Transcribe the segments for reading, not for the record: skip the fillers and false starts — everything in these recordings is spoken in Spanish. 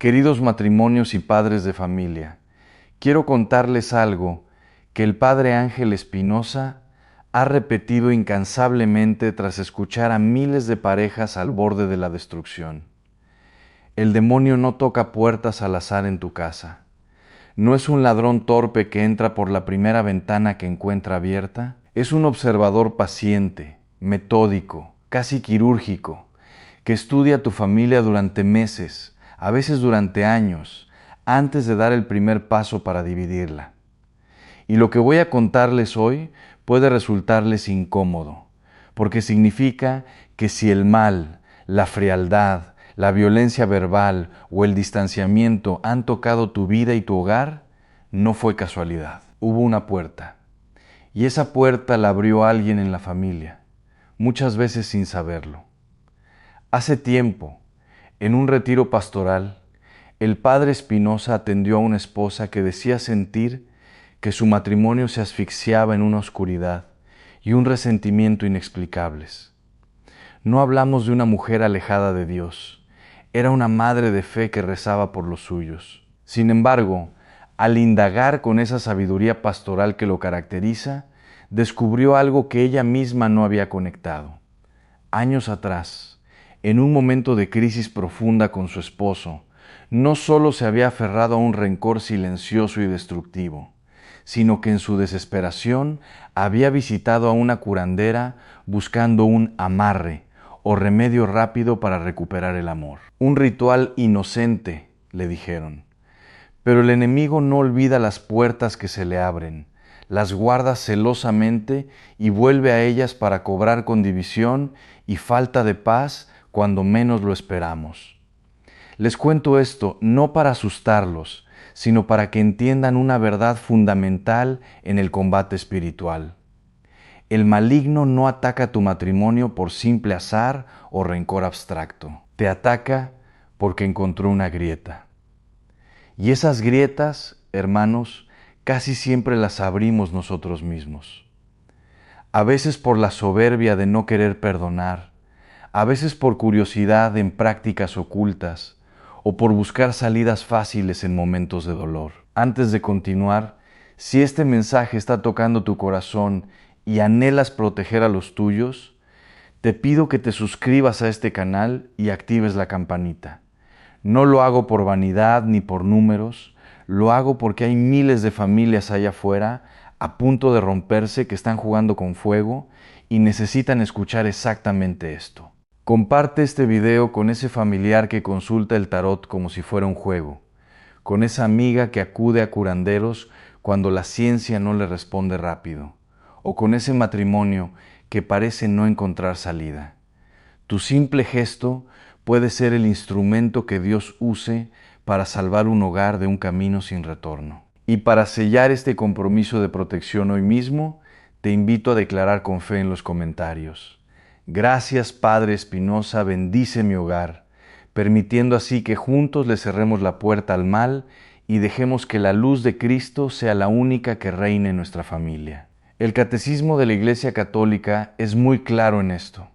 Queridos matrimonios y padres de familia, quiero contarles algo que el padre Ángel Espinosa ha repetido incansablemente tras escuchar a miles de parejas al borde de la destrucción. El demonio no toca puertas al azar en tu casa. No es un ladrón torpe que entra por la primera ventana que encuentra abierta. Es un observador paciente, metódico, casi quirúrgico, que estudia tu familia durante meses, a veces durante años, antes de dar el primer paso para dividirla. Y lo que voy a contarles hoy puede resultarles incómodo, porque significa que si el mal, la frialdad, la violencia verbal o el distanciamiento han tocado tu vida y tu hogar, no fue casualidad. Hubo una puerta, y esa puerta la abrió alguien en la familia, muchas veces sin saberlo. Hace tiempo, en un retiro pastoral, el padre Espinosa atendió a una esposa que decía sentir que su matrimonio se asfixiaba en una oscuridad y un resentimiento inexplicables. No hablamos de una mujer alejada de Dios, era una madre de fe que rezaba por los suyos. Sin embargo, al indagar con esa sabiduría pastoral que lo caracteriza, descubrió algo que ella misma no había conectado. Años atrás, en un momento de crisis profunda con su esposo, no solo se había aferrado a un rencor silencioso y destructivo, sino que en su desesperación había visitado a una curandera buscando un amarre o remedio rápido para recuperar el amor. Un ritual inocente, le dijeron. Pero el enemigo no olvida las puertas que se le abren, las guarda celosamente y vuelve a ellas para cobrar con división y falta de paz cuando menos lo esperamos. Les cuento esto no para asustarlos, sino para que entiendan una verdad fundamental en el combate espiritual. El maligno no ataca tu matrimonio por simple azar o rencor abstracto. Te ataca porque encontró una grieta. Y esas grietas, hermanos, casi siempre las abrimos nosotros mismos. A veces por la soberbia de no querer perdonar, a veces por curiosidad en prácticas ocultas o por buscar salidas fáciles en momentos de dolor. Antes de continuar, si este mensaje está tocando tu corazón y anhelas proteger a los tuyos, te pido que te suscribas a este canal y actives la campanita. No lo hago por vanidad ni por números, lo hago porque hay miles de familias allá afuera a punto de romperse que están jugando con fuego y necesitan escuchar exactamente esto. Comparte este video con ese familiar que consulta el tarot como si fuera un juego, con esa amiga que acude a curanderos cuando la ciencia no le responde rápido, o con ese matrimonio que parece no encontrar salida. Tu simple gesto puede ser el instrumento que Dios use para salvar un hogar de un camino sin retorno. Y para sellar este compromiso de protección hoy mismo, te invito a declarar con fe en los comentarios: gracias, Padre Espinosa, bendice mi hogar, permitiendo así que juntos le cerremos la puerta al mal y dejemos que la luz de Cristo sea la única que reine en nuestra familia. El Catecismo de la Iglesia Católica es muy claro en esto,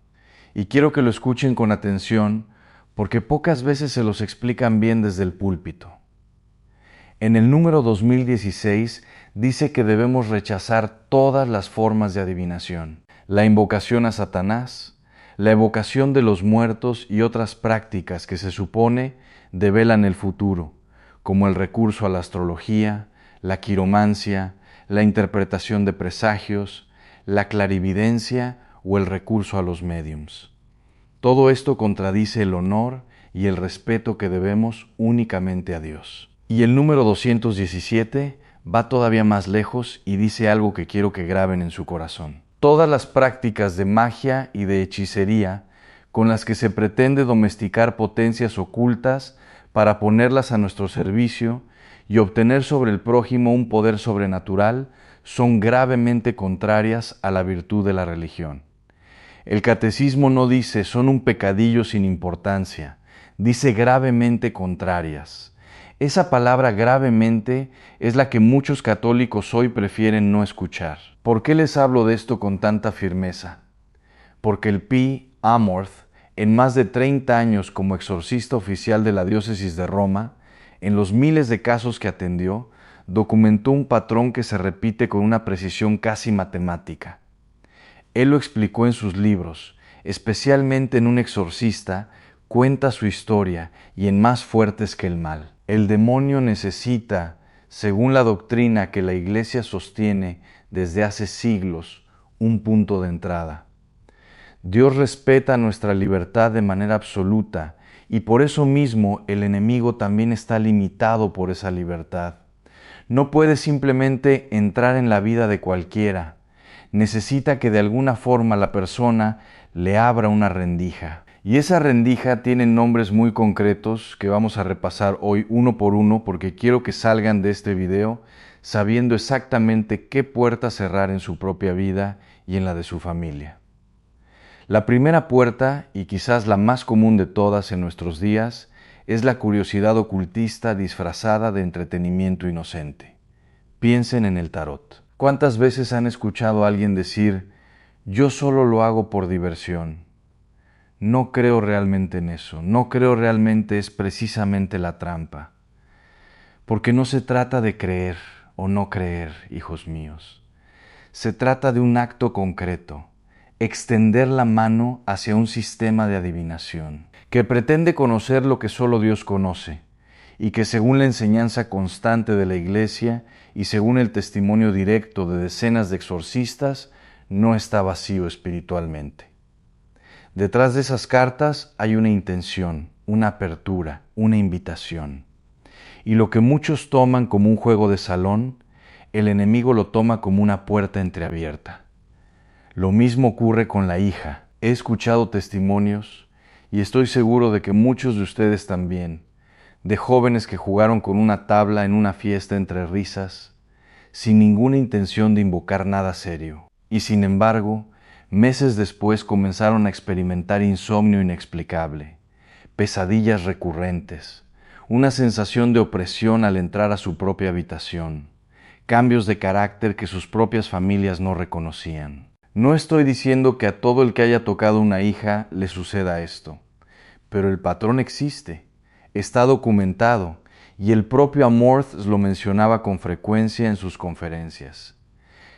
y quiero que lo escuchen con atención porque pocas veces se los explican bien desde el púlpito. En el número 2016 dice que debemos rechazar todas las formas de adivinación, la invocación a Satanás, la evocación de los muertos y otras prácticas que se supone develan el futuro, como el recurso a la astrología, la quiromancia, la interpretación de presagios, la clarividencia o el recurso a los médiums. Todo esto contradice el honor y el respeto que debemos únicamente a Dios. Y el número 217 va todavía más lejos y dice algo que quiero que graben en su corazón. Todas las prácticas de magia y de hechicería con las que se pretende domesticar potencias ocultas para ponerlas a nuestro servicio y obtener sobre el prójimo un poder sobrenatural son gravemente contrarias a la virtud de la religión. El catecismo no dice son un pecadillo sin importancia, dice gravemente contrarias. Esa palabra gravemente es la que muchos católicos hoy prefieren no escuchar. ¿Por qué les hablo de esto con tanta firmeza? Porque el Pi Amorth En más de 30 años como exorcista oficial de la diócesis de Roma, en los miles de casos que atendió, documentó un patrón que se repite con una precisión casi matemática. Él lo explicó en sus libros, especialmente en Un exorcista, cuenta su historia y en Más fuertes que el mal. El demonio necesita, según la doctrina que la Iglesia sostiene desde hace siglos, un punto de entrada. Dios respeta nuestra libertad de manera absoluta y por eso mismo el enemigo también está limitado por esa libertad. No puede simplemente entrar en la vida de cualquiera. Necesita que de alguna forma la persona le abra una rendija. Y esa rendija tiene nombres muy concretos que vamos a repasar hoy uno por uno porque quiero que salgan de este video sabiendo exactamente qué puerta cerrar en su propia vida y en la de su familia. La primera puerta, y quizás la más común de todas en nuestros días, es la curiosidad ocultista disfrazada de entretenimiento inocente. Piensen en el tarot. ¿Cuántas veces han escuchado a alguien decir, yo solo lo hago por diversión? No creo realmente en eso, no creo realmente es precisamente la trampa. Porque no se trata de creer o no creer, hijos míos. Se trata de un acto concreto, extender la mano hacia un sistema de adivinación, que pretende conocer lo que solo Dios conoce, y que según la enseñanza constante de la Iglesia y según el testimonio directo de decenas de exorcistas, no está vacío espiritualmente. Detrás de esas cartas hay una intención, una apertura, una invitación. Y lo que muchos toman como un juego de salón, el enemigo lo toma como una puerta entreabierta. Lo mismo ocurre con la hija. He escuchado testimonios, y estoy seguro de que muchos de ustedes también, de jóvenes que jugaron con una tabla en una fiesta entre risas, sin ninguna intención de invocar nada serio. Y sin embargo, meses después comenzaron a experimentar insomnio inexplicable, pesadillas recurrentes, una sensación de opresión al entrar a su propia habitación, cambios de carácter que sus propias familias no reconocían. No estoy diciendo que a todo el que haya tocado una hija le suceda esto, pero el patrón existe, está documentado, y el propio Amorth lo mencionaba con frecuencia en sus conferencias.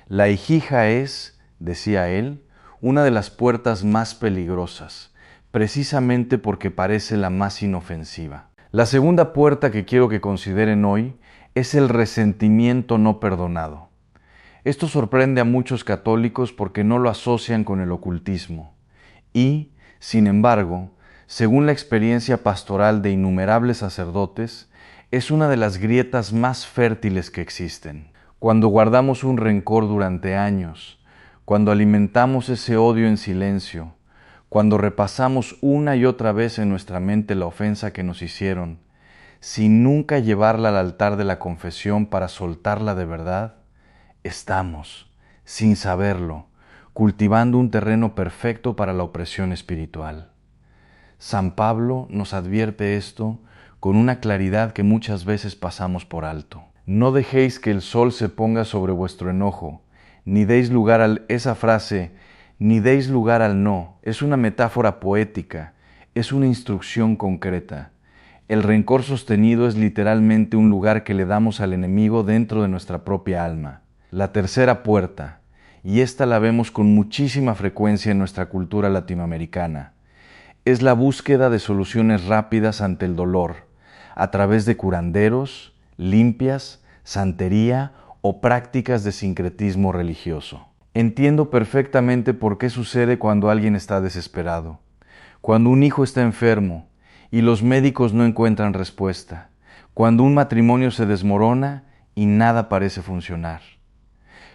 La hijija es, decía él, una de las puertas más peligrosas, precisamente porque parece la más inofensiva. La segunda puerta que quiero que consideren hoy es el resentimiento no perdonado. Esto sorprende a muchos católicos porque no lo asocian con el ocultismo y, sin embargo, según la experiencia pastoral de innumerables sacerdotes, es una de las grietas más fértiles que existen. Cuando guardamos un rencor durante años, cuando alimentamos ese odio en silencio, cuando repasamos una y otra vez en nuestra mente la ofensa que nos hicieron, sin nunca llevarla al altar de la confesión para soltarla de verdad, estamos, sin saberlo, cultivando un terreno perfecto para la opresión espiritual. San Pablo nos advierte esto con una claridad que muchas veces pasamos por alto. No dejéis que el sol se ponga sobre vuestro enojo, ni deis lugar esa frase, ni deis lugar al no, es una metáfora poética, es una instrucción concreta. El rencor sostenido es literalmente un lugar que le damos al enemigo dentro de nuestra propia alma. La tercera puerta, y esta la vemos con muchísima frecuencia en nuestra cultura latinoamericana, es la búsqueda de soluciones rápidas ante el dolor, a través de curanderos, limpias, santería o prácticas de sincretismo religioso. Entiendo perfectamente por qué sucede cuando alguien está desesperado, cuando un hijo está enfermo y los médicos no encuentran respuesta, cuando un matrimonio se desmorona y nada parece funcionar,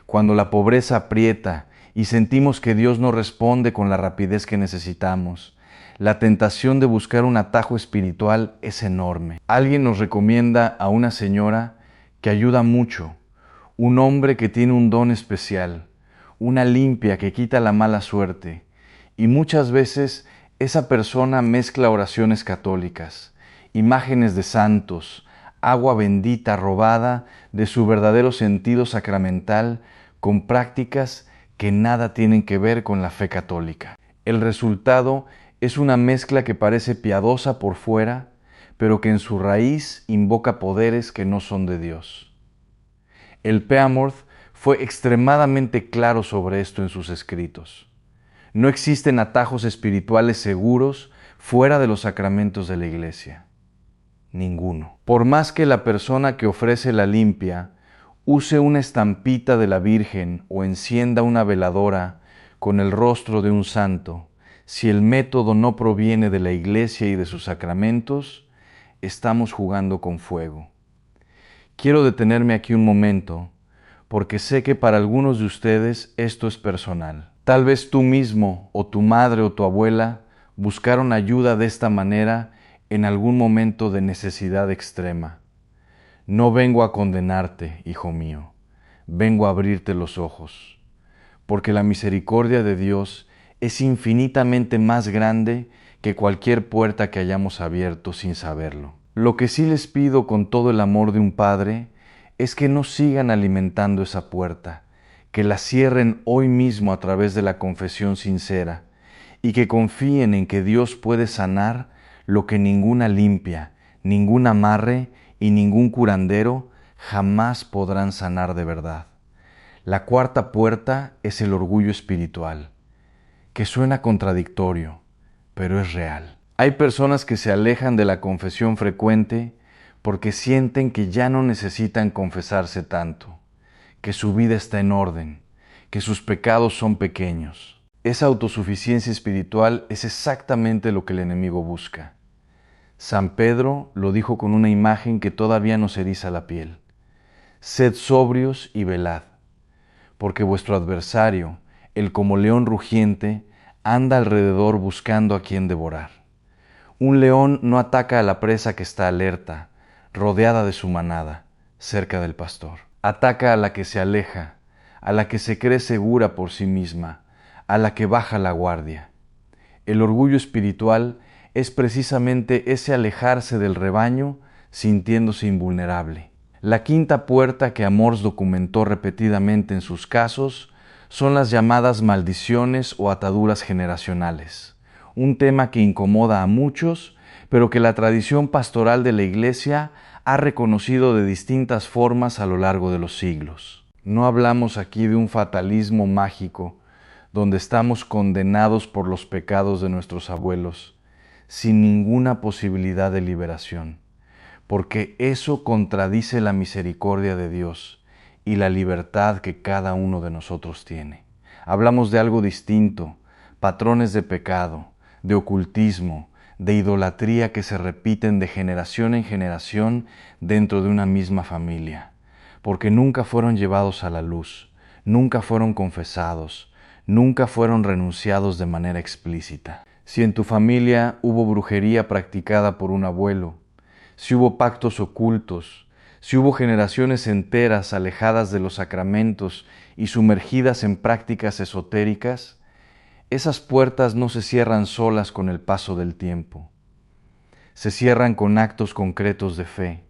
cuando la pobreza aprieta y sentimos que Dios no responde con la rapidez que necesitamos. La tentación de buscar un atajo espiritual es enorme. Alguien nos recomienda a una señora que ayuda mucho, un hombre que tiene un don especial, una limpia que quita la mala suerte, y muchas veces esa persona mezcla oraciones católicas, imágenes de santos, agua bendita robada de su verdadero sentido sacramental con prácticas que nada tienen que ver con la fe católica. El resultado Es una mezcla que parece piadosa por fuera, pero que en su raíz invoca poderes que no son de Dios. El Peamorth fue extremadamente claro sobre esto en sus escritos. No existen atajos espirituales seguros fuera de los sacramentos de la Iglesia. Ninguno. Por más que la persona que ofrece la limpia use una estampita de la Virgen o encienda una veladora con el rostro de un santo, si el método no proviene de la Iglesia y de sus sacramentos, estamos jugando con fuego. Quiero detenerme aquí un momento, porque sé que para algunos de ustedes esto es personal. Tal vez tú mismo, o tu madre o tu abuela, buscaron ayuda de esta manera en algún momento de necesidad extrema. No vengo a condenarte, hijo mío, vengo a abrirte los ojos, porque la misericordia de Dios es infinitamente más grande que cualquier puerta que hayamos abierto sin saberlo. Lo que sí les pido con todo el amor de un padre es que no sigan alimentando esa puerta, que la cierren hoy mismo a través de la confesión sincera y que confíen en que Dios puede sanar lo que ninguna limpia, ningún amarre y ningún curandero jamás podrán sanar de verdad. La cuarta puerta es el orgullo espiritual, que suena contradictorio, pero es real. Hay personas que se alejan de la confesión frecuente porque sienten que ya no necesitan confesarse tanto, que su vida está en orden, que sus pecados son pequeños. Esa autosuficiencia espiritual es exactamente lo que el enemigo busca. San Pedro lo dijo con una imagen que todavía nos eriza la piel. Sed sobrios y velad, porque vuestro adversario, el como león rugiente, anda alrededor buscando a quien devorar. Un león no ataca a la presa que está alerta, rodeada de su manada, cerca del pastor. Ataca a la que se aleja, a la que se cree segura por sí misma, a la que baja la guardia. El orgullo espiritual es precisamente ese alejarse del rebaño sintiéndose invulnerable. La quinta puerta que Amorth documentó repetidamente en sus casos son las llamadas maldiciones o ataduras generacionales, un tema que incomoda a muchos, pero que la tradición pastoral de la Iglesia ha reconocido de distintas formas a lo largo de los siglos. No hablamos aquí de un fatalismo mágico, donde estamos condenados por los pecados de nuestros abuelos, sin ninguna posibilidad de liberación, porque eso contradice la misericordia de Dios y la libertad que cada uno de nosotros tiene. Hablamos de algo distinto, patrones de pecado, de ocultismo, de idolatría que se repiten de generación en generación dentro de una misma familia, porque nunca fueron llevados a la luz, nunca fueron confesados, nunca fueron renunciados de manera explícita. Si en tu familia hubo brujería practicada por un abuelo, si hubo pactos ocultos, si hubo generaciones enteras alejadas de los sacramentos y sumergidas en prácticas esotéricas, esas puertas no se cierran solas con el paso del tiempo. Se cierran con actos concretos de fe,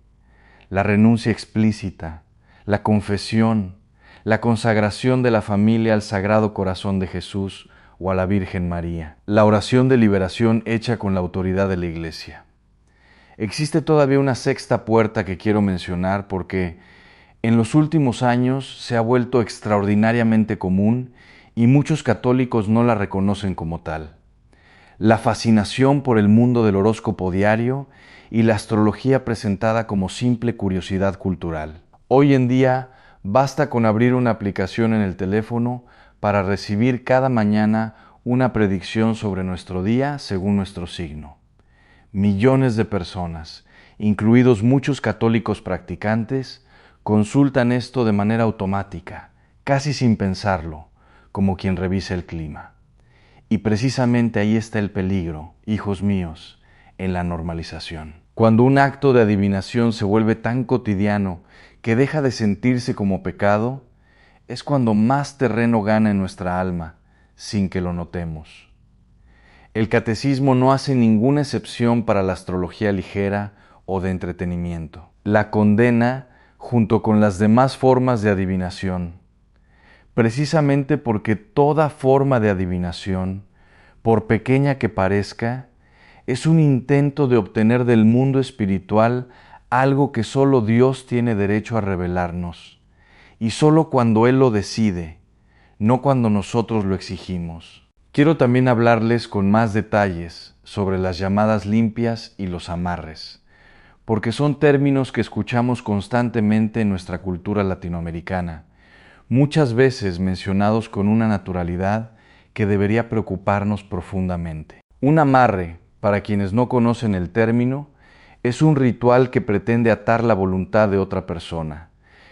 la renuncia explícita, la confesión, la consagración de la familia al Sagrado Corazón de Jesús o a la Virgen María, la oración de liberación hecha con la autoridad de la Iglesia. Existe todavía una sexta puerta que quiero mencionar porque en los últimos años se ha vuelto extraordinariamente común y muchos católicos no la reconocen como tal. La fascinación por el mundo del horóscopo diario y la astrología presentada como simple curiosidad cultural. Hoy en día basta con abrir una aplicación en el teléfono para recibir cada mañana una predicción sobre nuestro día según nuestro signo. Millones de personas, incluidos muchos católicos practicantes, consultan esto de manera automática, casi sin pensarlo, como quien revisa el clima. Y precisamente ahí está el peligro, hijos míos, en la normalización. Cuando un acto de adivinación se vuelve tan cotidiano que deja de sentirse como pecado, es cuando más terreno gana en nuestra alma, sin que lo notemos. El catecismo no hace ninguna excepción para la astrología ligera o de entretenimiento. La condena junto con las demás formas de adivinación, precisamente porque toda forma de adivinación por pequeña que parezca, es un intento de obtener del mundo espiritual algo que solo Dios tiene derecho a revelarnos, y solo cuando Él lo decide, no cuando nosotros lo exigimos. Quiero también hablarles con más detalles sobre las llamadas limpias y los amarres, porque son términos que escuchamos constantemente en nuestra cultura latinoamericana, muchas veces mencionados con una naturalidad que debería preocuparnos profundamente. Un amarre, para quienes no conocen el término, es un ritual que pretende atar la voluntad de otra persona,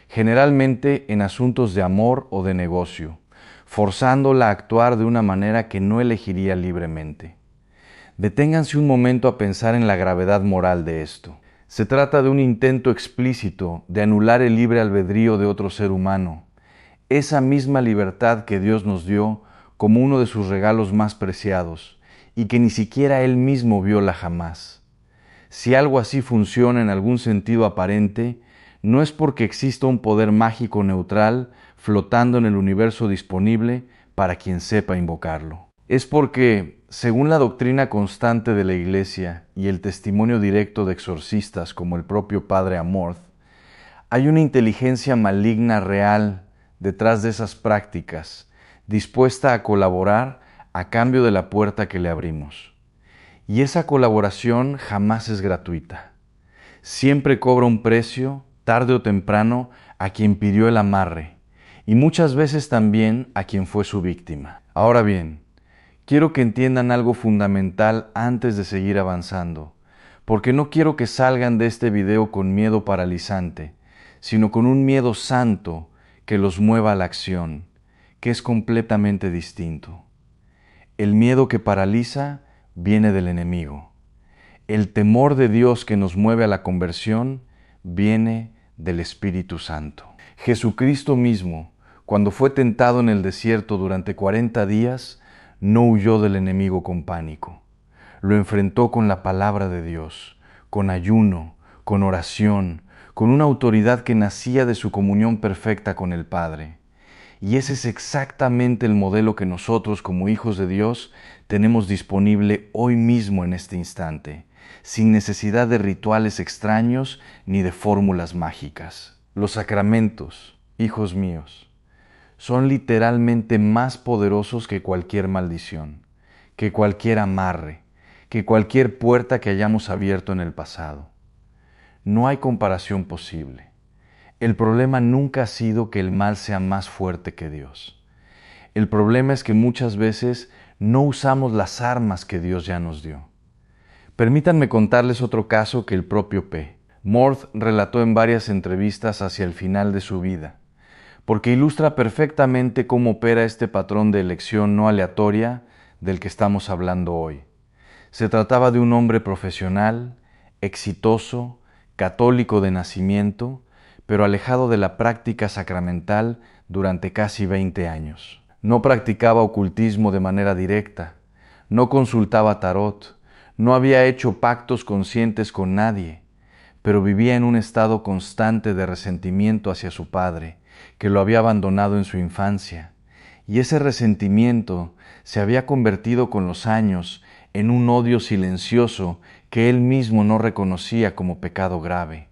generalmente en asuntos de amor o de negocio, forzándola a actuar de una manera que no elegiría libremente. Deténganse un momento a pensar en la gravedad moral de esto. Se trata de un intento explícito de anular el libre albedrío de otro ser humano, esa misma libertad que Dios nos dio como uno de sus regalos más preciados y que ni siquiera Él mismo viola jamás. Si algo así funciona en algún sentido aparente, no es porque exista un poder mágico neutral flotando en el universo disponible para quien sepa invocarlo. Es porque, según la doctrina constante de la Iglesia y el testimonio directo de exorcistas como el propio Padre Amorth, hay una inteligencia maligna real detrás de esas prácticas, dispuesta a colaborar a cambio de la puerta que le abrimos. Y esa colaboración jamás es gratuita. Siempre cobra un precio, tarde o temprano, a quien pidió el amarre, y muchas veces también a quien fue su víctima. Ahora bien, quiero que entiendan algo fundamental antes de seguir avanzando, porque no quiero que salgan de este video con miedo paralizante, sino con un miedo santo que los mueva a la acción, que es completamente distinto. El miedo que paraliza viene del enemigo. El temor de Dios que nos mueve a la conversión viene del Espíritu Santo. Jesucristo mismo, cuando fue tentado en el desierto durante 40 días, no huyó del enemigo con pánico. Lo enfrentó con la palabra de Dios, con ayuno, con oración, con una autoridad que nacía de su comunión perfecta con el Padre. Y ese es exactamente el modelo que nosotros, como hijos de Dios, tenemos disponible hoy mismo en este instante, sin necesidad de rituales extraños ni de fórmulas mágicas. Los sacramentos, hijos míos, son literalmente más poderosos que cualquier maldición, que cualquier amarre, que cualquier puerta que hayamos abierto en el pasado. No hay comparación posible. El problema nunca ha sido que el mal sea más fuerte que Dios. El problema es que muchas veces no usamos las armas que Dios ya nos dio. Permítanme contarles otro caso que el propio P. Morth relató en varias entrevistas hacia el final de su vida, porque ilustra perfectamente cómo opera este patrón de elección no aleatoria del que estamos hablando hoy. Se trataba de un hombre profesional, exitoso, católico de nacimiento, pero alejado de la práctica sacramental durante casi 20 años. No practicaba ocultismo de manera directa, no consultaba tarot, no había hecho pactos conscientes con nadie, pero vivía en un estado constante de resentimiento hacia su padre, que lo había abandonado en su infancia, y ese resentimiento se había convertido con los años en un odio silencioso que él mismo no reconocía como pecado grave,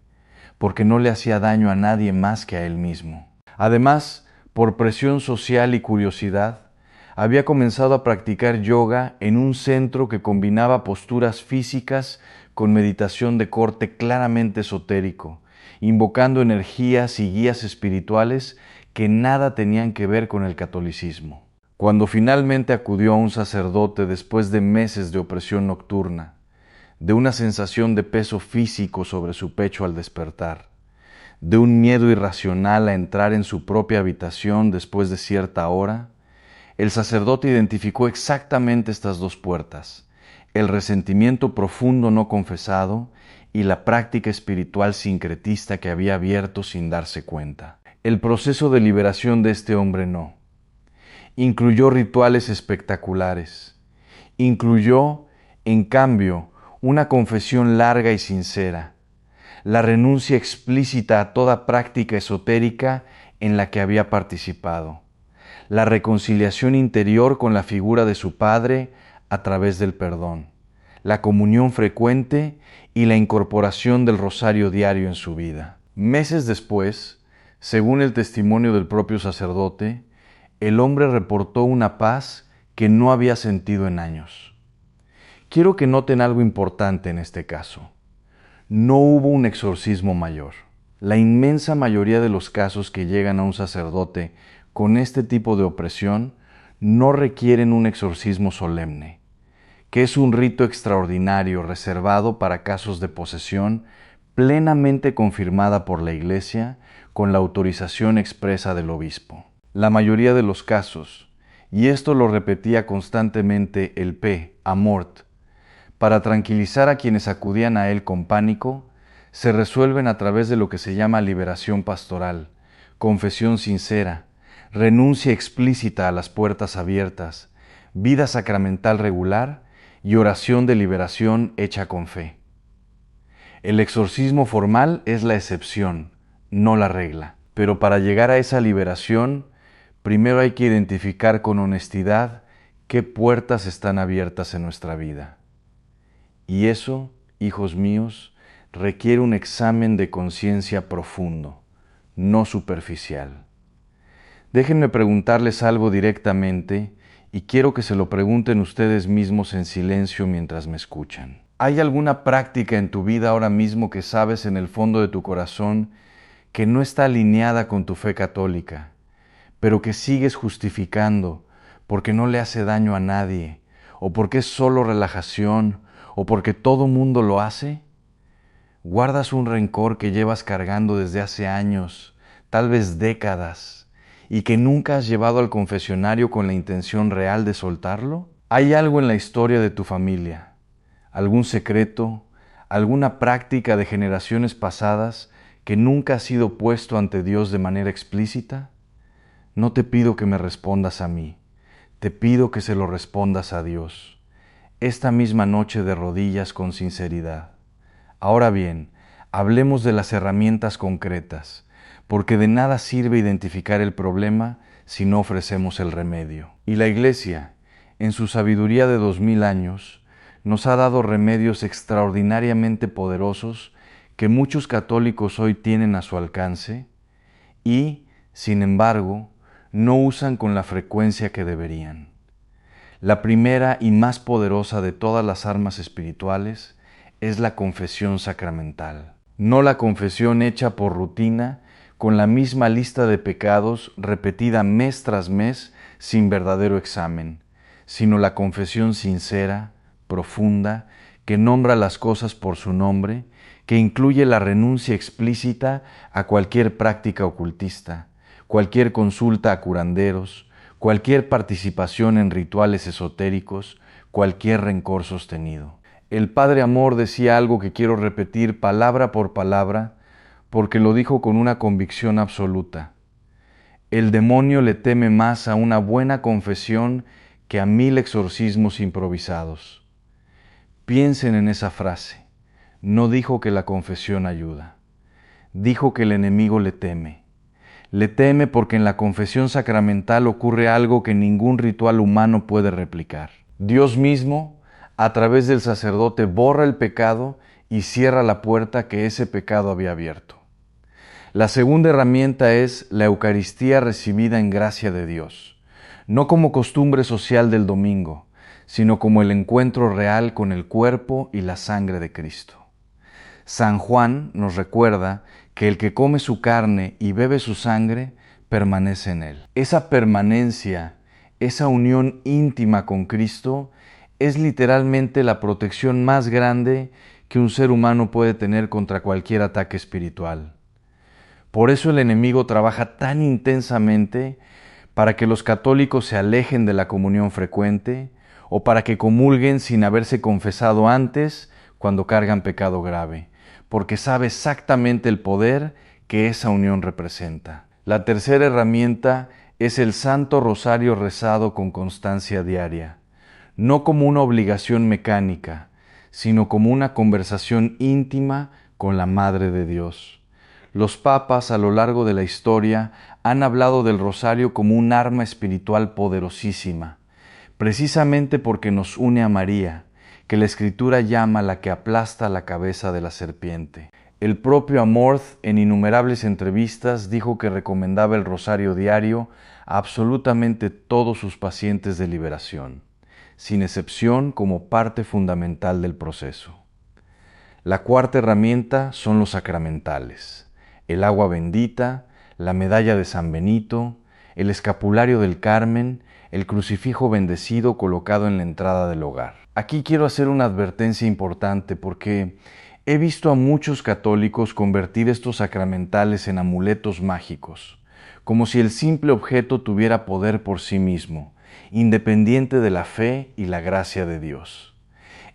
porque no le hacía daño a nadie más que a él mismo. Además, por presión social y curiosidad, había comenzado a practicar yoga en un centro que combinaba posturas físicas con meditación de corte claramente esotérico, invocando energías y guías espirituales que nada tenían que ver con el catolicismo. Cuando finalmente acudió a un sacerdote después de meses de opresión nocturna, de una sensación de peso físico sobre su pecho al despertar, de un miedo irracional a entrar en su propia habitación después de cierta hora, el sacerdote identificó exactamente estas dos puertas: el resentimiento profundo no confesado y la práctica espiritual sincretista que había abierto sin darse cuenta. El proceso de liberación de este hombre no. Incluyó rituales espectaculares. Incluyó, en cambio, una confesión larga y sincera, la renuncia explícita a toda práctica esotérica en la que había participado, la reconciliación interior con la figura de su padre a través del perdón, la comunión frecuente y la incorporación del rosario diario en su vida. Meses después, según el testimonio del propio sacerdote, el hombre reportó una paz que no había sentido en años. Quiero que noten algo importante en este caso. No hubo un exorcismo mayor. La inmensa mayoría de los casos que llegan a un sacerdote con este tipo de opresión no requieren un exorcismo solemne, que es un rito extraordinario reservado para casos de posesión plenamente confirmada por la Iglesia con la autorización expresa del obispo. La mayoría de los casos, y esto lo repetía constantemente el P. Amort, para tranquilizar a quienes acudían a él con pánico, se resuelven a través de lo que se llama liberación pastoral, confesión sincera, renuncia explícita a las puertas abiertas, vida sacramental regular y oración de liberación hecha con fe. El exorcismo formal es la excepción, no la regla. Pero para llegar a esa liberación, primero hay que identificar con honestidad qué puertas están abiertas en nuestra vida. Y eso, hijos míos, requiere un examen de conciencia profundo, no superficial. Déjenme preguntarles algo directamente y quiero que se lo pregunten ustedes mismos en silencio mientras me escuchan. ¿Hay alguna práctica en tu vida ahora mismo que sabes en el fondo de tu corazón que no está alineada con tu fe católica, pero que sigues justificando porque no le hace daño a nadie, o porque es solo relajación, o porque todo mundo lo hace? ¿Guardas un rencor que llevas cargando desde hace años, tal vez décadas, y que nunca has llevado al confesionario con la intención real de soltarlo? ¿Hay algo en la historia de tu familia, algún secreto, alguna práctica de generaciones pasadas que nunca ha sido puesto ante Dios de manera explícita? No te pido que me respondas a mí, te pido que se lo respondas a Dios, esta misma noche de rodillas con sinceridad. Ahora bien, hablemos de las herramientas concretas, porque de nada sirve identificar el problema si no ofrecemos el remedio. Y la Iglesia, en su sabiduría de 2000 años, nos ha dado remedios extraordinariamente poderosos que muchos católicos hoy tienen a su alcance y, sin embargo, no usan con la frecuencia que deberían. La primera y más poderosa de todas las armas espirituales es la confesión sacramental. No la confesión hecha por rutina, con la misma lista de pecados repetida mes tras mes sin verdadero examen, sino la confesión sincera, profunda, que nombra las cosas por su nombre, que incluye la renuncia explícita a cualquier práctica ocultista, cualquier consulta a curanderos, cualquier participación en rituales esotéricos, cualquier rencor sostenido. El Padre Amor decía algo que quiero repetir palabra por palabra, porque lo dijo con una convicción absoluta. El demonio le teme más a una buena confesión que a 1000 exorcismos improvisados. Piensen en esa frase. No dijo que la confesión ayuda. Dijo que el enemigo le teme. Le teme porque en la confesión sacramental ocurre algo que ningún ritual humano puede replicar. Dios mismo, a través del sacerdote, borra el pecado y cierra la puerta que ese pecado había abierto. La segunda herramienta es la Eucaristía recibida en gracia de Dios, no como costumbre social del domingo, sino como el encuentro real con el cuerpo y la sangre de Cristo. San Juan nos recuerda que el que come su carne y bebe su sangre permanece en él. Esa permanencia, esa unión íntima con Cristo, es literalmente la protección más grande que un ser humano puede tener contra cualquier ataque espiritual. Por eso el enemigo trabaja tan intensamente para que los católicos se alejen de la comunión frecuente o para que comulguen sin haberse confesado antes cuando cargan pecado grave, porque sabe exactamente el poder que esa unión representa. La tercera herramienta es el Santo Rosario rezado con constancia diaria, no como una obligación mecánica, sino como una conversación íntima con la Madre de Dios. Los papas a lo largo de la historia han hablado del rosario como un arma espiritual poderosísima, precisamente porque nos une a María, que la Escritura llama la que aplasta la cabeza de la serpiente. El propio Amorth, en innumerables entrevistas, dijo que recomendaba el rosario diario a absolutamente todos sus pacientes de liberación, sin excepción, como parte fundamental del proceso. La cuarta herramienta son los sacramentales: el agua bendita, la medalla de San Benito, el escapulario del Carmen, el crucifijo bendecido colocado en la entrada del hogar. Aquí quiero hacer una advertencia importante porque he visto a muchos católicos convertir estos sacramentales en amuletos mágicos, como si el simple objeto tuviera poder por sí mismo, independiente de la fe y la gracia de Dios.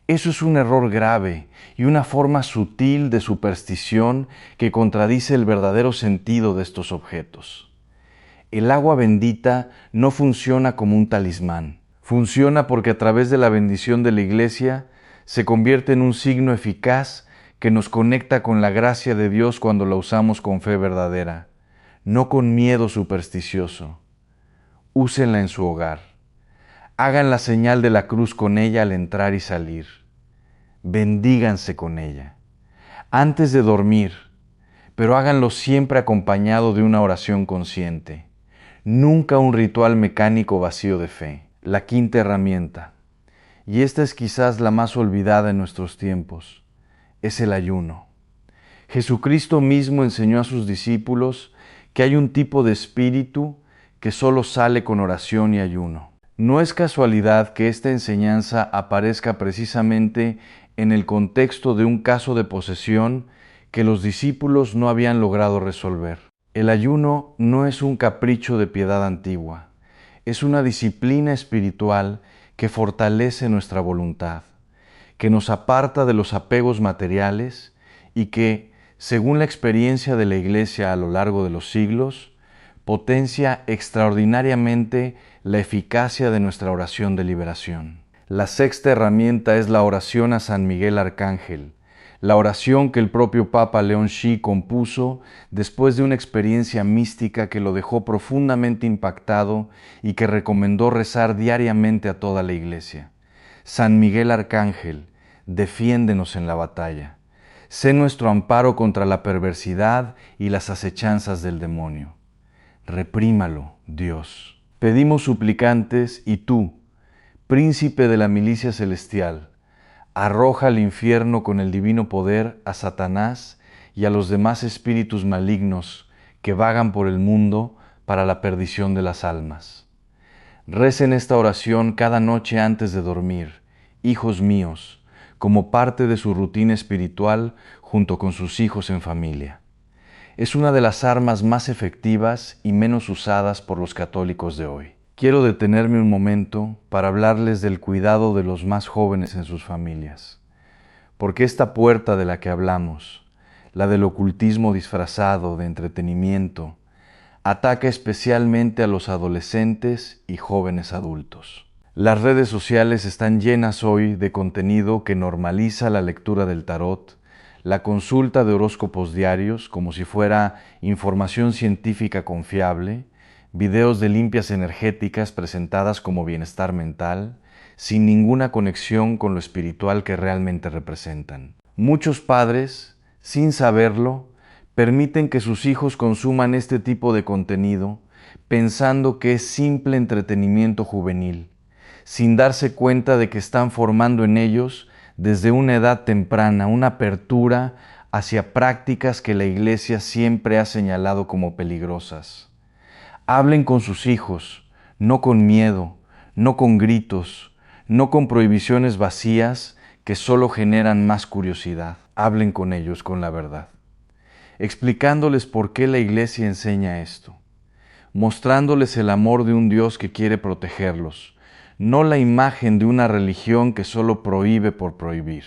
Eso es un error grave y una forma sutil de superstición que contradice el verdadero sentido de estos objetos. El agua bendita no funciona como un talismán. Funciona porque a través de la bendición de la Iglesia se convierte en un signo eficaz que nos conecta con la gracia de Dios cuando la usamos con fe verdadera, no con miedo supersticioso. Úsenla en su hogar. Hagan la señal de la cruz con ella al entrar y salir. Bendíganse con ella. Antes de dormir, pero háganlo siempre acompañado de una oración consciente. Nunca un ritual mecánico vacío de fe. La quinta herramienta, y esta es quizás la más olvidada en nuestros tiempos, es el ayuno. Jesucristo mismo enseñó a sus discípulos que hay un tipo de espíritu que solo sale con oración y ayuno. No es casualidad que esta enseñanza aparezca precisamente en el contexto de un caso de posesión que los discípulos no habían logrado resolver. El ayuno no es un capricho de piedad antigua, es una disciplina espiritual que fortalece nuestra voluntad, que nos aparta de los apegos materiales y que, según la experiencia de la Iglesia a lo largo de los siglos, potencia extraordinariamente la eficacia de nuestra oración de liberación. La sexta herramienta es la oración a San Miguel Arcángel, la oración que el propio Papa León Xi compuso después de una experiencia mística que lo dejó profundamente impactado y que recomendó rezar diariamente a toda la Iglesia. San Miguel Arcángel, defiéndenos en la batalla. Sé nuestro amparo contra la perversidad y las acechanzas del demonio. Reprímalo, Dios. Pedimos suplicantes y tú, príncipe de la milicia celestial, arroja al infierno con el divino poder a Satanás y a los demás espíritus malignos que vagan por el mundo para la perdición de las almas. Recen esta oración cada noche antes de dormir, hijos míos, como parte de su rutina espiritual junto con sus hijos en familia. Es una de las armas más efectivas y menos usadas por los católicos de hoy. Quiero detenerme un momento para hablarles del cuidado de los más jóvenes en sus familias, porque esta puerta de la que hablamos, la del ocultismo disfrazado de entretenimiento, ataca especialmente a los adolescentes y jóvenes adultos. Las redes sociales están llenas hoy de contenido que normaliza la lectura del tarot, la consulta de horóscopos diarios como si fuera información científica confiable, videos de limpias energéticas presentadas como bienestar mental, sin ninguna conexión con lo espiritual que realmente representan. Muchos padres, sin saberlo, permiten que sus hijos consuman este tipo de contenido pensando que es simple entretenimiento juvenil, sin darse cuenta de que están formando en ellos desde una edad temprana una apertura hacia prácticas que la Iglesia siempre ha señalado como peligrosas. Hablen con sus hijos, no con miedo, no con gritos, no con prohibiciones vacías que solo generan más curiosidad. Hablen con ellos con la verdad, explicándoles por qué la Iglesia enseña esto, mostrándoles el amor de un Dios que quiere protegerlos, no la imagen de una religión que solo prohíbe por prohibir.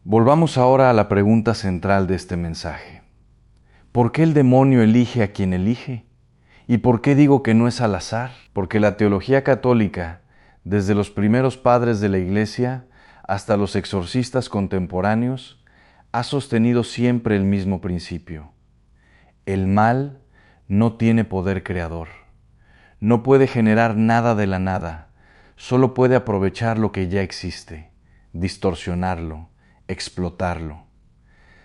Volvamos ahora a la pregunta central de este mensaje. ¿Por qué el demonio elige a quien elige? ¿Y por qué digo que no es al azar? Porque la teología católica, desde los primeros padres de la Iglesia hasta los exorcistas contemporáneos, ha sostenido siempre el mismo principio. El mal no tiene poder creador. No puede generar nada de la nada. solo puede aprovechar lo que ya existe, distorsionarlo, explotarlo.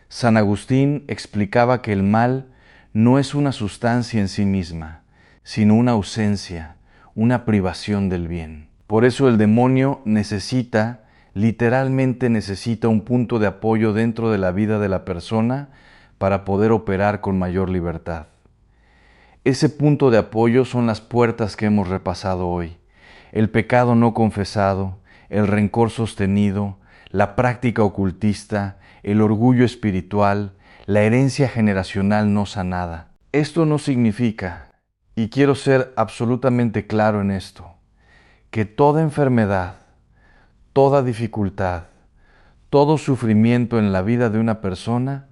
San Agustín explicaba que el mal no es una sustancia en sí misma, sino una ausencia, una privación del bien. Por eso el demonio literalmente necesita un punto de apoyo dentro de la vida de la persona para poder operar con mayor libertad. Ese punto de apoyo son las puertas que hemos repasado hoy: el pecado no confesado, el rencor sostenido, la práctica ocultista, el orgullo espiritual, la herencia generacional no sanada. Esto no significa, y quiero ser absolutamente claro en esto, que toda enfermedad, toda dificultad, todo sufrimiento en la vida de una persona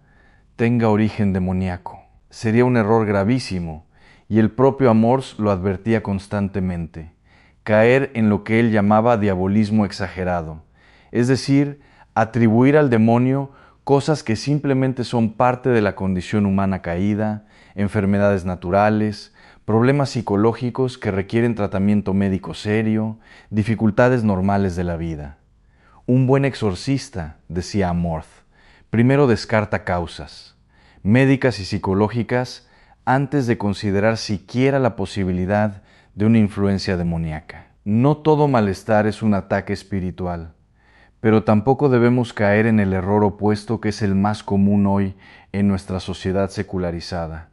tenga origen demoníaco. Sería un error gravísimo, y el propio Amors lo advertía constantemente: caer en lo que él llamaba diabolismo exagerado, es decir, atribuir al demonio cosas que simplemente son parte de la condición humana caída, enfermedades naturales, problemas psicológicos que requieren tratamiento médico serio, dificultades normales de la vida. Un buen exorcista, decía Amorth, primero descarta causas médicas y psicológicas antes de considerar siquiera la posibilidad de una influencia demoníaca. No todo malestar es un ataque espiritual, pero tampoco debemos caer en el error opuesto que es el más común hoy en nuestra sociedad secularizada: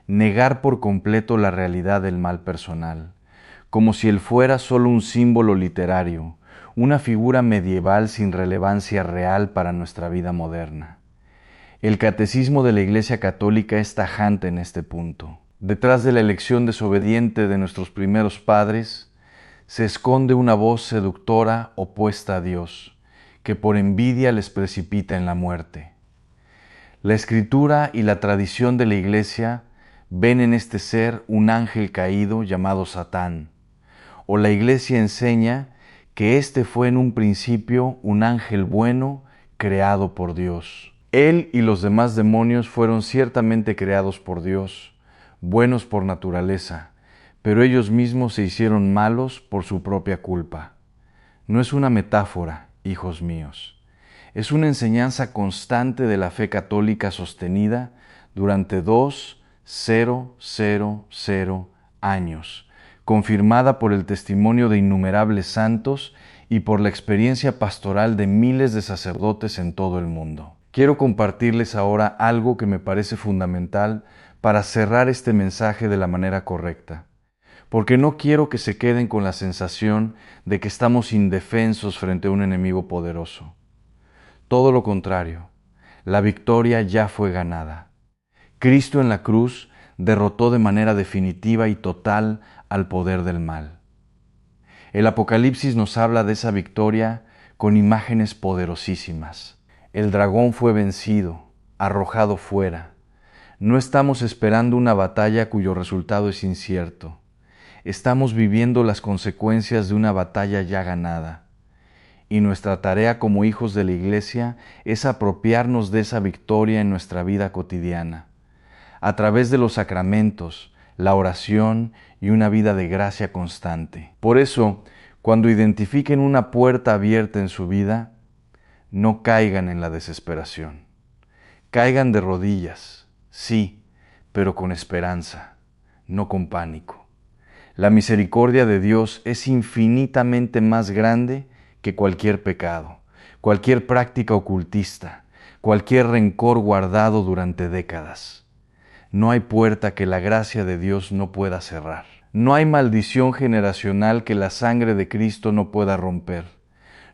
negar por completo la realidad del mal personal, como si él fuera solo un símbolo literario, una figura medieval sin relevancia real para nuestra vida moderna. El catecismo de la Iglesia Católica es tajante en este punto. Detrás de la elección desobediente de nuestros primeros padres se esconde una voz seductora opuesta a Dios, que por envidia les precipita en la muerte. La Escritura y la tradición de la Iglesia ven en este ser un ángel caído llamado Satán, o la Iglesia enseña que este fue en un principio un ángel bueno creado por Dios. Él y los demás demonios fueron ciertamente creados por Dios, buenos por naturaleza, pero ellos mismos se hicieron malos por su propia culpa. No es una metáfora, hijos míos. Es una enseñanza constante de la fe católica sostenida durante 2000 años, confirmada por el testimonio de innumerables santos y por la experiencia pastoral de miles de sacerdotes en todo el mundo. Quiero compartirles ahora algo que me parece fundamental para cerrar este mensaje de la manera correcta, porque no quiero que se queden con la sensación de que estamos indefensos frente a un enemigo poderoso. Todo lo contrario, la victoria ya fue ganada. Cristo en la cruz derrotó de manera definitiva y total al poder del mal. El Apocalipsis nos habla de esa victoria con imágenes poderosísimas. El dragón fue vencido, arrojado fuera. No estamos esperando una batalla cuyo resultado es incierto. Estamos viviendo las consecuencias de una batalla ya ganada. Y nuestra tarea como hijos de la Iglesia es apropiarnos de esa victoria en nuestra vida cotidiana, a través de los sacramentos, la oración y una vida de gracia constante. Por eso, cuando identifiquen una puerta abierta en su vida, no caigan en la desesperación. Caigan de rodillas, sí, pero con esperanza, no con pánico. La misericordia de Dios es infinitamente más grande que cualquier pecado, cualquier práctica ocultista, cualquier rencor guardado durante décadas. No hay puerta que la gracia de Dios no pueda cerrar. No hay maldición generacional que la sangre de Cristo no pueda romper.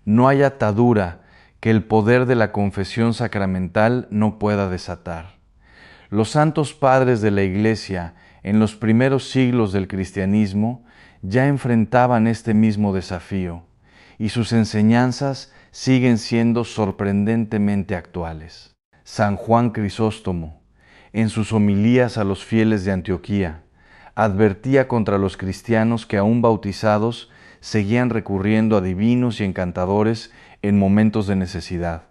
No hay atadura que el poder de la confesión sacramental no pueda desatar. Los santos padres de la Iglesia en los primeros siglos del cristianismo ya enfrentaban este mismo desafío, y sus enseñanzas siguen siendo sorprendentemente actuales. San Juan Crisóstomo, en sus homilías a los fieles de Antioquía, advertía contra los cristianos que aún bautizados seguían recurriendo a divinos y encantadores en momentos de necesidad,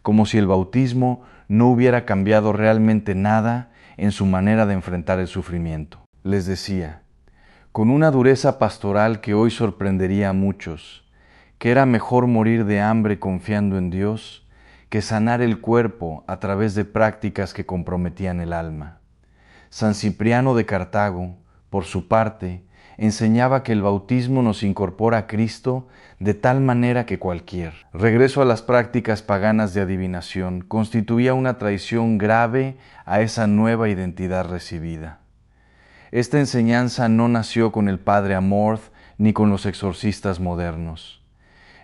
como si el bautismo no hubiera cambiado realmente nada en su manera de enfrentar el sufrimiento. Les decía: con una dureza pastoral que hoy sorprendería a muchos, que era mejor morir de hambre confiando en Dios que sanar el cuerpo a través de prácticas que comprometían el alma. San Cipriano de Cartago, por su parte, enseñaba que el bautismo nos incorpora a Cristo de tal manera que cualquier regreso a las prácticas paganas de adivinación constituía una traición grave a esa nueva identidad recibida. Esta enseñanza no nació con el padre Amorth ni con los exorcistas modernos.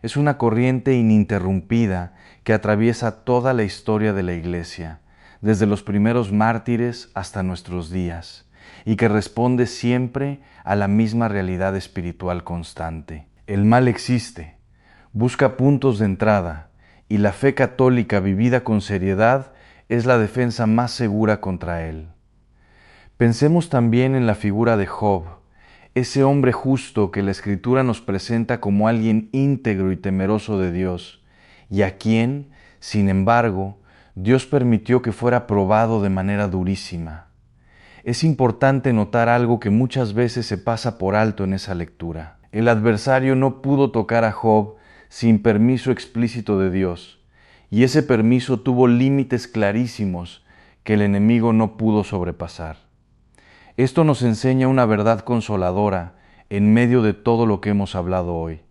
Es una corriente ininterrumpida que atraviesa toda la historia de la Iglesia, desde los primeros mártires hasta nuestros días, y que responde siempre a la misma realidad espiritual constante. El mal existe, busca puntos de entrada, y la fe católica vivida con seriedad es la defensa más segura contra él. Pensemos también en la figura de Job, ese hombre justo que la Escritura nos presenta como alguien íntegro y temeroso de Dios, y a quien, sin embargo, Dios permitió que fuera probado de manera durísima. Es importante notar algo que muchas veces se pasa por alto en esa lectura. El adversario no pudo tocar a Job sin permiso explícito de Dios, y ese permiso tuvo límites clarísimos que el enemigo no pudo sobrepasar. Esto nos enseña una verdad consoladora en medio de todo lo que hemos hablado hoy.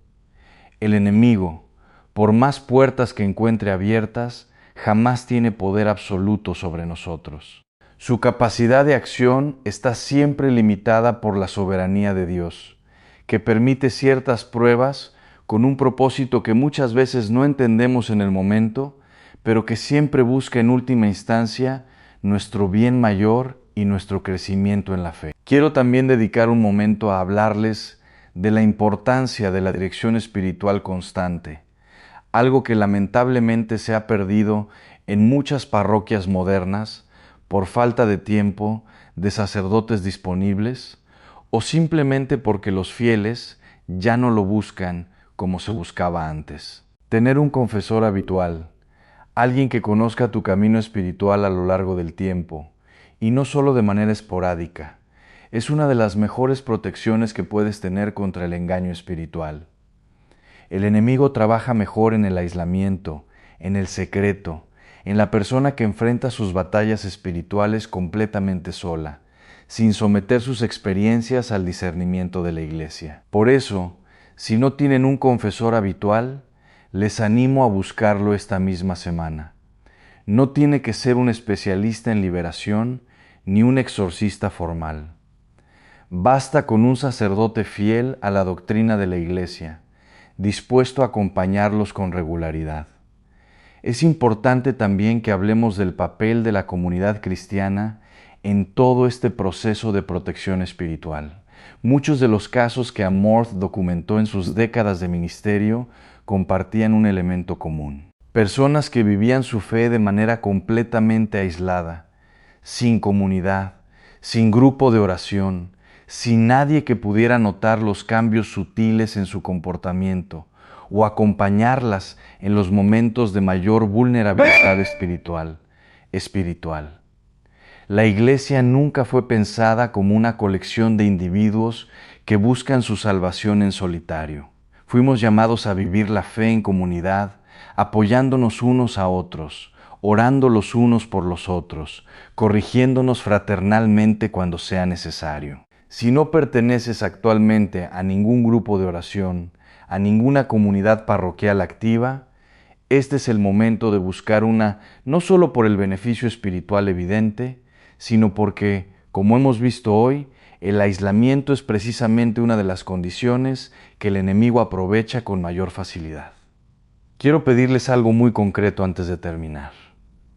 El enemigo, por más puertas que encuentre abiertas, jamás tiene poder absoluto sobre nosotros. Su capacidad de acción está siempre limitada por la soberanía de Dios, que permite ciertas pruebas con un propósito que muchas veces no entendemos en el momento, pero que siempre busca en última instancia nuestro bien mayor y nuestro crecimiento en la fe. Quiero también dedicar un momento a hablarles de la importancia de la dirección espiritual constante, algo que lamentablemente se ha perdido en muchas parroquias modernas por falta de tiempo, de sacerdotes disponibles, o simplemente porque los fieles ya no lo buscan como se buscaba antes. Tener un confesor habitual, alguien que conozca tu camino espiritual a lo largo del tiempo, y no solo de manera esporádica, es una de las mejores protecciones que puedes tener contra el engaño espiritual. El enemigo trabaja mejor en el aislamiento, en el secreto, en la persona que enfrenta sus batallas espirituales completamente sola, sin someter sus experiencias al discernimiento de la Iglesia. Por eso, si no tienen un confesor habitual, les animo a buscarlo esta misma semana. No tiene que ser un especialista en liberación ni un exorcista formal. Basta con un sacerdote fiel a la doctrina de la Iglesia, dispuesto a acompañarlos con regularidad. Es importante también que hablemos del papel de la comunidad cristiana en todo este proceso de protección espiritual. Muchos de los casos que Amorth documentó en sus décadas de ministerio compartían un elemento común. Personas que vivían su fe de manera completamente aislada, sin comunidad, sin grupo de oración, sin nadie que pudiera notar los cambios sutiles en su comportamiento o acompañarlas en los momentos de mayor vulnerabilidad espiritual. La Iglesia nunca fue pensada como una colección de individuos que buscan su salvación en solitario. Fuimos llamados a vivir la fe en comunidad, apoyándonos unos a otros, orando los unos por los otros, corrigiéndonos fraternalmente cuando sea necesario. Si no perteneces actualmente a ningún grupo de oración, a ninguna comunidad parroquial activa, este es el momento de buscar una, no solo por el beneficio espiritual evidente, sino porque, como hemos visto hoy, el aislamiento es precisamente una de las condiciones que el enemigo aprovecha con mayor facilidad. Quiero pedirles algo muy concreto antes de terminar.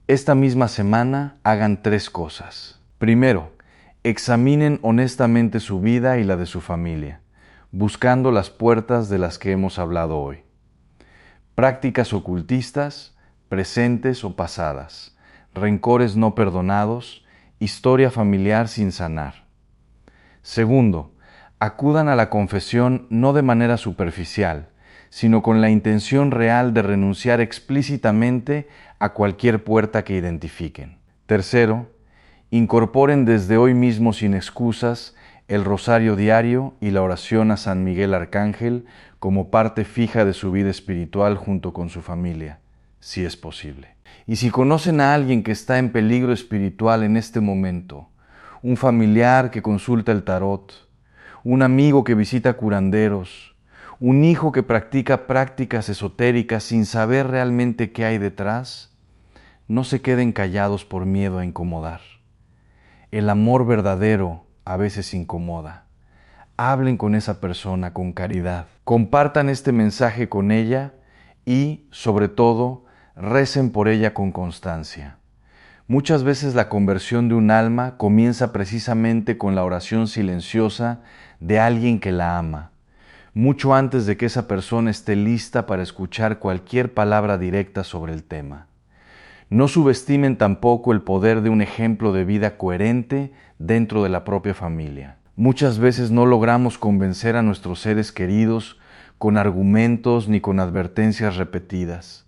Esta misma semana hagan 3 cosas. Primero, examinen honestamente su vida y la de su familia, buscando las puertas de las que hemos hablado hoy. Prácticas ocultistas, presentes o pasadas, rencores no perdonados, historia familiar sin sanar. Segundo, acudan a la confesión no de manera superficial, sino con la intención real de renunciar explícitamente a cualquier puerta que identifiquen. Tercero, incorporen desde hoy mismo sin excusas el rosario diario y la oración a San Miguel Arcángel como parte fija de su vida espiritual junto con su familia, si es posible. Y si conocen a alguien que está en peligro espiritual en este momento, un familiar que consulta el tarot, un amigo que visita curanderos, un hijo que practica prácticas esotéricas sin saber realmente qué hay detrás, no se queden callados por miedo a incomodar. El amor verdadero a veces incomoda. Hablen con esa persona con caridad. Compartan este mensaje con ella y, sobre todo, recen por ella con constancia. Muchas veces la conversión de un alma comienza precisamente con la oración silenciosa de alguien que la ama, mucho antes de que esa persona esté lista para escuchar cualquier palabra directa sobre el tema. No subestimen tampoco el poder de un ejemplo de vida coherente dentro de la propia familia. Muchas veces no logramos convencer a nuestros seres queridos con argumentos ni con advertencias repetidas,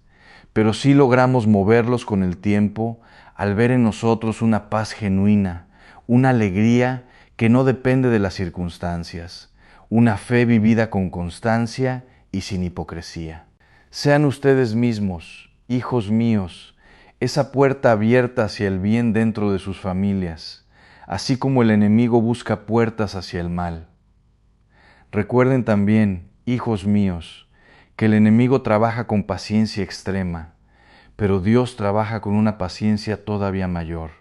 pero sí logramos moverlos con el tiempo al ver en nosotros una paz genuina, una alegría que no depende de las circunstancias, una fe vivida con constancia y sin hipocresía. Sean ustedes mismos, hijos míos, esa puerta abierta hacia el bien dentro de sus familias, así como el enemigo busca puertas hacia el mal. Recuerden también, hijos míos, que el enemigo trabaja con paciencia extrema, pero Dios trabaja con una paciencia todavía mayor,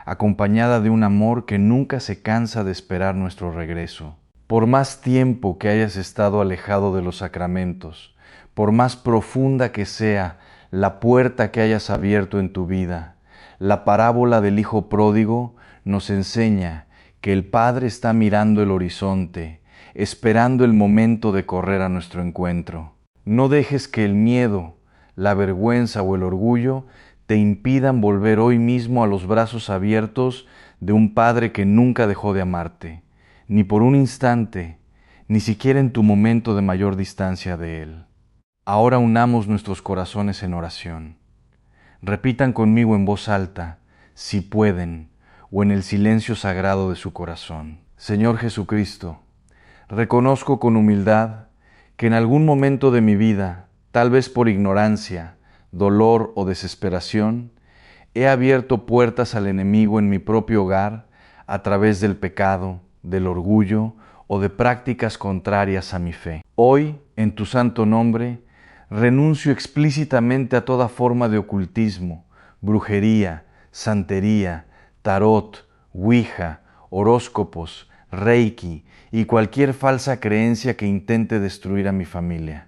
acompañada de un amor que nunca se cansa de esperar nuestro regreso. Por más tiempo que hayas estado alejado de los sacramentos, por más profunda que sea la puerta que hayas abierto en tu vida, la parábola del Hijo Pródigo nos enseña que el Padre está mirando el horizonte, esperando el momento de correr a nuestro encuentro. No dejes que el miedo, la vergüenza o el orgullo te impidan volver hoy mismo a los brazos abiertos de un Padre que nunca dejó de amarte, ni por un instante, ni siquiera en tu momento de mayor distancia de Él. Ahora unamos nuestros corazones en oración. Repitan conmigo en voz alta, si pueden, o en el silencio sagrado de su corazón. Señor Jesucristo, reconozco con humildad que en algún momento de mi vida, tal vez por ignorancia, dolor o desesperación, he abierto puertas al enemigo en mi propio hogar a través del pecado, del orgullo o de prácticas contrarias a mi fe. Hoy, en tu santo nombre, renuncio explícitamente a toda forma de ocultismo, brujería, santería, tarot, ouija, horóscopos, reiki y cualquier falsa creencia que intente destruir a mi familia.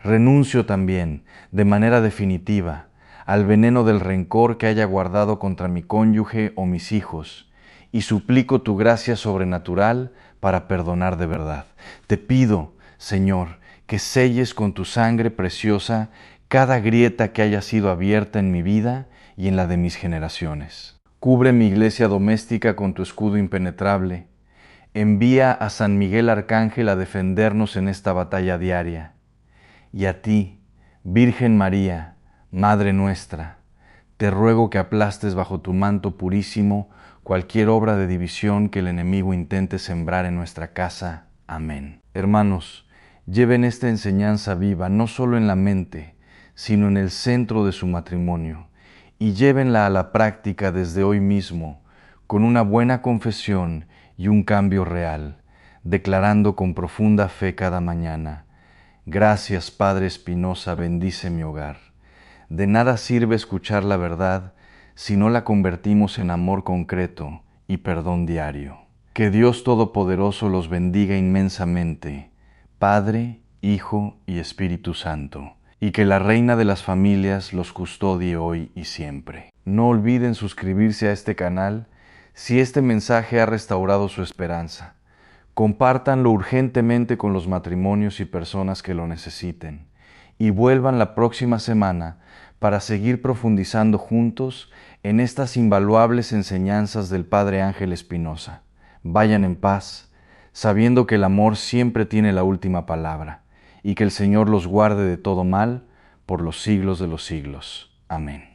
Renuncio también, de manera definitiva, al veneno del rencor que haya guardado contra mi cónyuge o mis hijos, y suplico tu gracia sobrenatural para perdonar de verdad. Te pido, Señor, que selles con tu sangre preciosa cada grieta que haya sido abierta en mi vida y en la de mis generaciones. Cubre mi iglesia doméstica con tu escudo impenetrable. Envía a San Miguel Arcángel a defendernos en esta batalla diaria. Y a ti, Virgen María, Madre nuestra, te ruego que aplastes bajo tu manto purísimo cualquier obra de división que el enemigo intente sembrar en nuestra casa. Amén. Hermanos, lleven esta enseñanza viva no solo en la mente, sino en el centro de su matrimonio, y llévenla a la práctica desde hoy mismo, con una buena confesión y un cambio real, declarando con profunda fe cada mañana: gracias, Padre Espinosa, bendice mi hogar. De nada sirve escuchar la verdad si no la convertimos en amor concreto y perdón diario. Que Dios Todopoderoso los bendiga inmensamente, Padre, Hijo y Espíritu Santo, y que la Reina de las Familias los custodie hoy y siempre. No olviden suscribirse a este canal si este mensaje ha restaurado su esperanza. Compártanlo urgentemente con los matrimonios y personas que lo necesiten, y vuelvan la próxima semana para seguir profundizando juntos en estas invaluables enseñanzas del Padre Ángel Espinosa. Vayan en paz, sabiendo que el amor siempre tiene la última palabra, y que el Señor los guarde de todo mal por los siglos de los siglos. Amén.